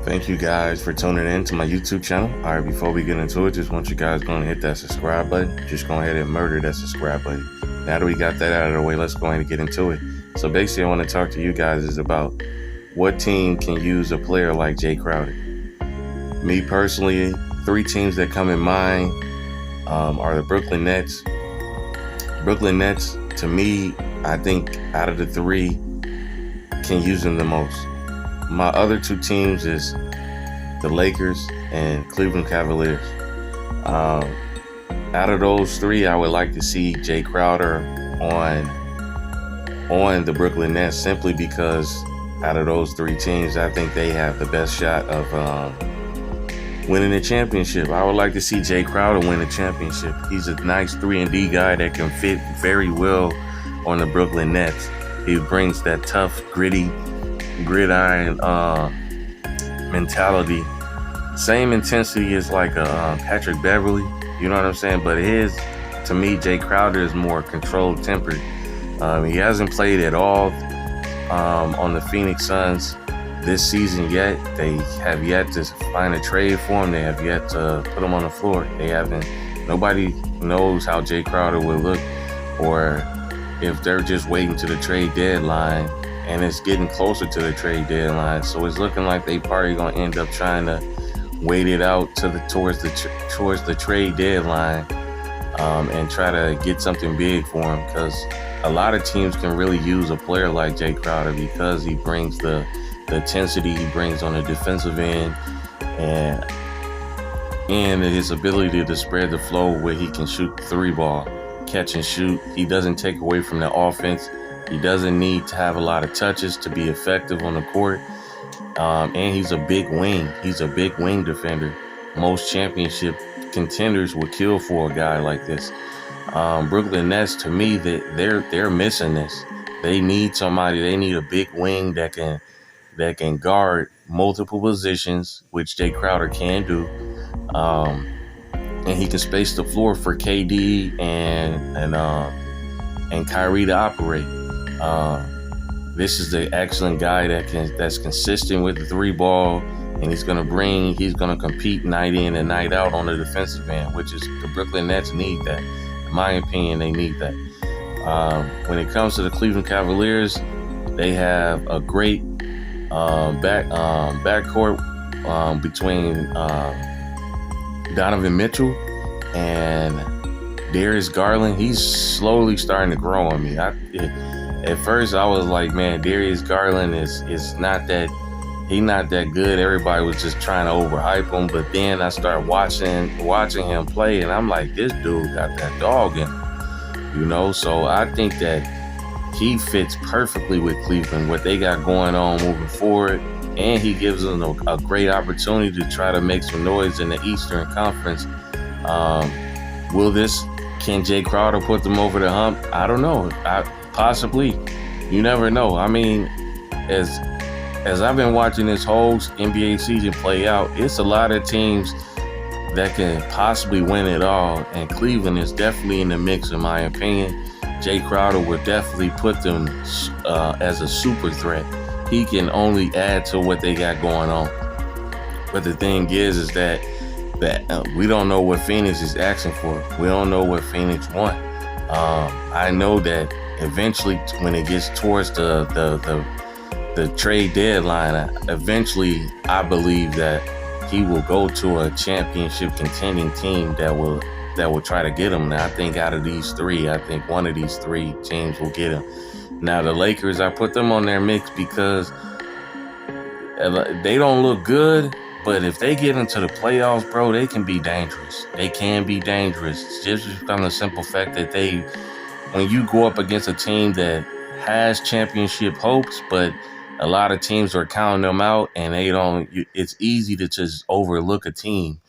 Thank you guys for tuning in to my YouTube channel. All right, before we get into it, just want you guys going to hit that subscribe button. Just go ahead and murder that subscribe button. Now that we got that out of the way, let's go ahead and get into it. So basically, I want to talk to you guys is about what team can use a player like Jae Crowder. Me personally, 3 teams that come in mind are the Brooklyn Nets. Brooklyn Nets, to me, I think out of the 3, can use him the most. My other 2 teams is the Lakers and Cleveland Cavaliers. Out of those 3, I would like to see Jae Crowder on the Brooklyn Nets, simply because out of those 3 teams, I think they have the best shot of winning a championship. I would like to see Jae Crowder win a championship. He's a nice 3-and-D guy that can fit very well on the Brooklyn Nets. He brings that tough, gridiron mentality. Same intensity as like Patrick Beverly, you know what I'm saying? But to me, Jae Crowder is more controlled tempered. He hasn't played at all on the Phoenix Suns this season yet. They have yet to find a trade for him. They have yet to put him on the floor. Nobody knows how Jae Crowder would look, or if they're just waiting to the trade deadline, and it's getting closer to the trade deadline. So it's looking like they probably gonna end up trying to wait it out towards the trade deadline and try to get something big for him, because a lot of teams can really use a player like Jae Crowder because he brings the intensity he brings on the defensive end, and his ability to spread the flow where he can shoot the 3-ball, catch and shoot. He doesn't take away from the offense. He doesn't need to have a lot of touches to be effective on the court. And he's a big wing. He's a big wing defender. Most championship contenders would kill for a guy like this. Brooklyn Nets, to me, they're missing this. They need somebody. They need a big wing that can guard multiple positions, which Jae Crowder can do. And he can space the floor for KD and Kyrie to operate. This is the excellent guy that's consistent with the 3-ball, and he's gonna compete night in and night out on the defensive end, which is the Brooklyn Nets need that. In my opinion, they need that. When it comes to the Cleveland Cavaliers, they have a great backcourt between Donovan Mitchell and Darius Garland. He's slowly starting to grow on me. At first, I was like, man, Darius Garland is not that good. Everybody was just trying to overhype him. But then I started watching him play, and I'm like, this dude got that dog in him, you know? So I think that he fits perfectly with Cleveland, what they got going on moving forward. And he gives them a great opportunity to try to make some noise in the Eastern Conference. Can Jae Crowder put them over the hump? I don't know. Possibly. You never know. I mean, as I've been watching this whole NBA season play out, it's a lot of teams that can possibly win it all, and Cleveland is definitely in the mix, in my opinion. Jae Crowder would definitely put them as a super threat. He can only add to what they got going on. But the thing is that we don't know what Phoenix is asking for. We don't know what Phoenix want. I know that eventually, when it gets towards the trade deadline, eventually I believe that he will go to a championship contending team that will try to get him. Now, I think out of these 3, I think one of these 3 teams will get him. Now, the Lakers, I put them on their mix because they don't look good, but if they get into the playoffs, bro, they can be dangerous. They can be dangerous just from the simple fact that when you go up against a team that has championship hopes, but a lot of teams are counting them out, and it's easy to just overlook a team.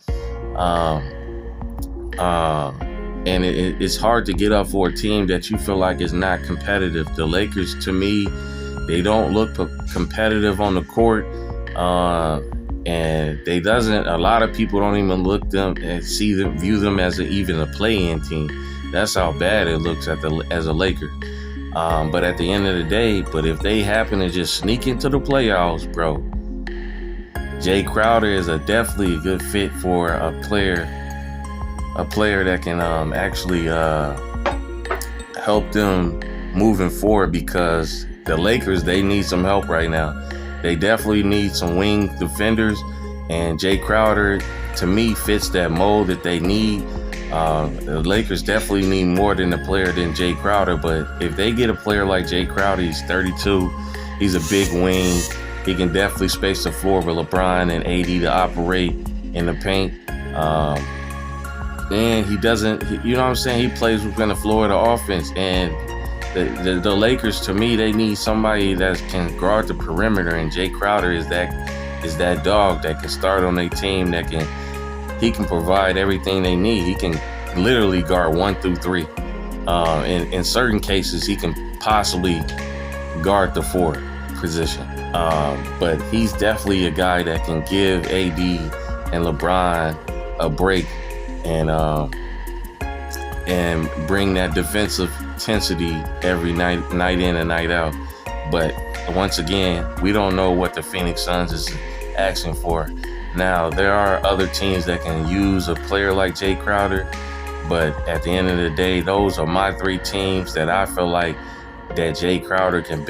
And it's hard to get up for a team that you feel like is not competitive. The Lakers, to me, they don't look competitive on the court. And a lot of people don't even look them and view them as even a play-in team. That's how bad it looks as a Laker. But at the end of the day, if they happen to just sneak into the playoffs, bro, Jae Crowder is definitely a good fit for a player that can actually help them moving forward, because the Lakers, they need some help right now. They definitely need some wing defenders, and Jae Crowder, to me, fits that mold that they need. The Lakers definitely need more than a player than Jae Crowder, but if they get a player like Jae Crowder, he's 32, he's a big wing, he can definitely space the floor with LeBron and AD to operate in the paint. And he doesn't, you know what I'm saying? He plays within the floor of the offense. And the Lakers, to me, they need somebody that can guard the perimeter. And Jae Crowder is that dog that can start on their team. He can provide everything they need. He can literally guard 1 through 3. In certain cases, he can possibly guard the 4 position. But he's definitely a guy that can give AD and LeBron a break and bring that defensive intensity every night in and night out. But once again, we don't know what the Phoenix Suns is asking for. Now, there are other teams that can use a player like Jae Crowder, but at the end of the day, those are my 3 teams that I feel like that Jae Crowder can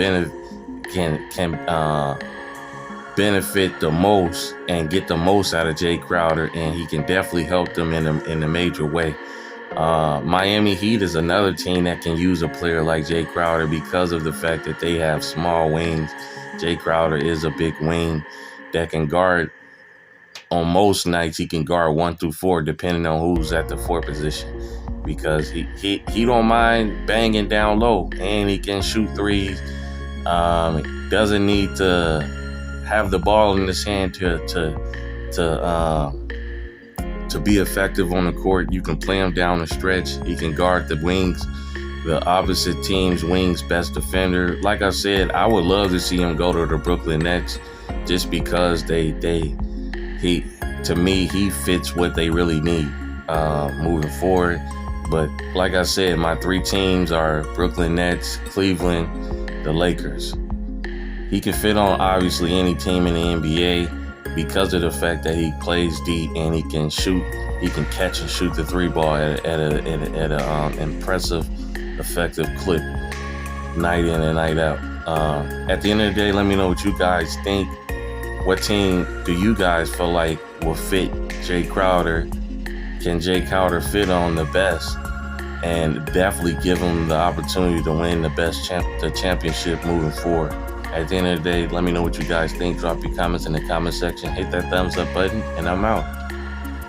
benefit the most and get the most out of Jae Crowder, and he can definitely help them in a major way. Miami Heat is another team that can use a player like Jae Crowder because of the fact that they have small wings. Jae Crowder is a big wing that can guard. On most nights, he can guard 1 through 4, depending on who's at the 4 position, because he don't mind banging down low, and he can shoot threes. Doesn't need to have the ball in his hand to be effective on the court. You can play him down the stretch. He can guard the wings, the opposite team's wings' best defender. Like I said, I would love to see him go to the Brooklyn Nets, just because to me, he fits what they really need moving forward. But like I said, my 3 teams are Brooklyn Nets, Cleveland, the Lakers. He can fit on obviously any team in the NBA because of the fact that he plays deep and he can shoot. He can catch and shoot the 3 ball at a impressive, effective clip, night in and night out. At the end of the day, let me know what you guys think. What team do you guys feel like will fit Jae Crowder? Can Jae Crowder fit on the best and definitely give him the opportunity to win the championship moving forward? At the end of the day, let me know what you guys think. Drop your comments in the comment section. Hit that thumbs up button, and I'm out.